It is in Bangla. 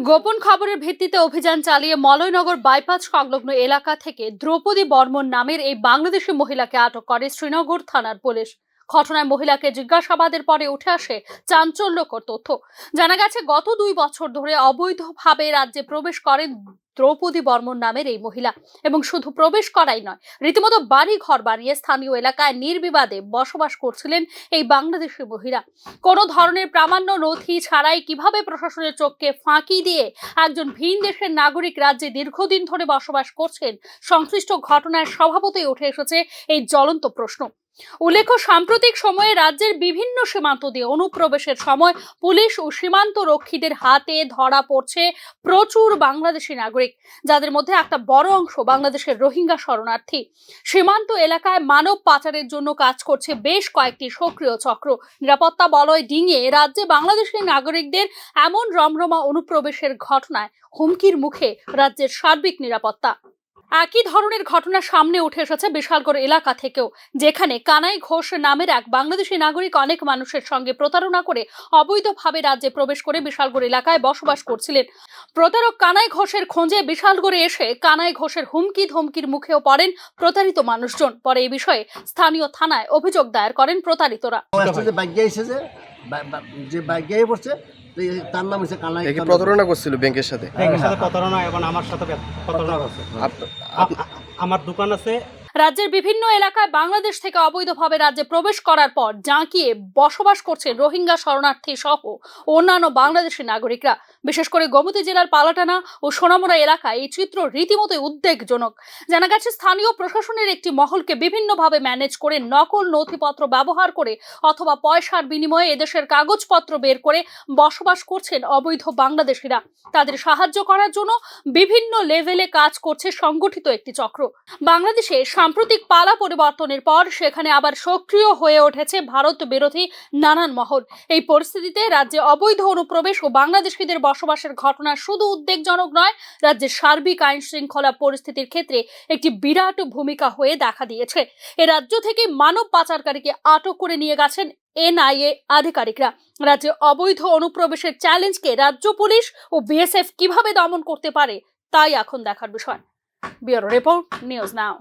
গোপন খবরের ভিত্তিতে অভিযান চালিয়ে মলয়নগর বাইপাস সংলগ্ন এলাকা থেকে দ্রৌপদী বর্মন নামের এই বাংলাদেশি মহিলাকে আটক করে শ্রীনগর থানার পুলিশ। ঘটনায় মহিলাকে জিজ্ঞাসাবাদের পরে উঠে আসে চাঞ্চল্যকর তথ্য। জানা গেছে, গত 2 বছর ধরে অবৈধভাবে রাজ্যে প্রবেশ করেন দ্রৌপদী বর্মন নামের এই মহিলা, এবং শুধু প্রবেশ করাই নয়, রীতিমতো বাড়ি ঘর বানিয়ে স্থানীয় এলাকায় নির্বিবাদে বসবাস করছিলেন এই বাংলাদেশি মহিলা। কোনো ধরনের প্রামাণ্য নথি ছাড়াই কিভাবে প্রশাসনের চোখকে ফাঁকি দিয়ে একজন ভিন দেশের নাগরিক রাজ্যে দীর্ঘদিন ধরে বসবাস করছেন, সংশ্লিষ্ট ঘটনায় স্বভাবতই উঠে এসেছে এই জ্বলন্ত প্রশ্ন। উল্লেখ্য, সাম্প্রতিক সময়ে রাজ্যের বিভিন্ন সীমান্ত দিয়ে অনুপ্রবেশের সময় পুলিশ ও সীমান্ত রক্ষীদের হাতে ধরা পড়ছে প্রচুর বাংলাদেশি নাগরিক, যাদের মধ্যে একটা বড় অংশ বাংলাদেশের রোহিঙ্গা শরণার্থী। সীমান্ত এলাকায় মানব পাচারের জন্য কাজ করছে বেশ কয়েকটি সক্রিয় চক্র। নিরাপত্তা বলয় ডিঙিয়ে রাজ্যে বাংলাদেশি নাগরিকদের এমন রমরমা অনুপ্রবেশের ঘটনায় হুমকির মুখে রাজ্যের সার্বিক নিরাপত্তা। একই ধরনের ঘটনা সামনে উঠে এসেছে বিশালগড় এলাকা থেকেও, যেখানে কানাই ঘোষ নামের এক বাংলাদেশি নাগরিক অনেক মানুষের সঙ্গে প্রতারণা করে অবৈধভাবে রাজ্যে প্রবেশ করে বিশালগড় এলাকায় বসবাস করছিলেন। প্রতারক কানাই ঘোষের খোঁজে বিশালগড়ে এসে কানাই ঘোষের হুমকি ধমকির মুখেও পড়েন প্রতারিত মানুষজন। পরে এই বিষয়ে স্থানীয় থানায় অভিযোগ দায়ের করেন প্রতারিতরা। তার নাম হচ্ছে কানাই। প্রতারণা করছিল ব্যাংকের সাথে প্রতারণা, এবং আমার সাথে প্রতারণা করছে। আমার দোকান আছে। রাজ্যের বিভিন্ন এলাকায় বাংলাদেশ থেকে অবৈধভাবে রাজ্যে প্রবেশ করার পর জাঁকিয়ে বসবাস করছে রোহিঙ্গা শরণার্থী সহ অন্যান্য বাংলাদেশি নাগরিকরা। বিশেষ করে গোমতী জেলার পালাটানা ও সোনামুড়া এলাকায় এই চিত্র রীতিমতোই উদ্বেগজনক। জানা গেছে, স্থানীয় প্রশাসনের একটি মহলকে বিভিন্নভাবে ম্যানেজ করে নকল নথিপত্র ব্যবহার করে অথবা পয়সার বিনিময়ে এদেশের কাগজপত্র বের করে বসবাস করছেন অবৈধ বাংলাদেশিরা। তাদের সাহায্য করার জন্য বিভিন্ন লেভেলে কাজ করছে সংগঠিত একটি চক্র। বাংলাদেশে সাম্প্রতিক পালা পরিবর্তনের পর সেখানে আবার সক্রিয় হয়ে উঠেছে ভারত বিরোধী নানান মহল। এই পরিস্থিতিতে রাজ্যে অবৈধ অনুপ্রবেশ ও বাংলাদেশিদের বসবাসের ঘটনা শুধু উদ্বেগজনক নয়, রাজ্যের সার্বিক আইন শৃঙ্খলা পরিস্থিতির ক্ষেত্রে একটি বিরাট ভূমিকা হয়ে দেখা দিয়েছে। এ রাজ্য থেকে মানব পাচারকারীকে আটক করে নিয়ে গেছেন এনআইএ আধিকারিকরা। রাজ্যে অবৈধ অনুপ্রবেশের চ্যালেঞ্জকে রাজ্য পুলিশ ও বিএসএফ কিভাবে দমন করতে পারে, তাই এখন দেখার বিষয়। Bureau report, news now.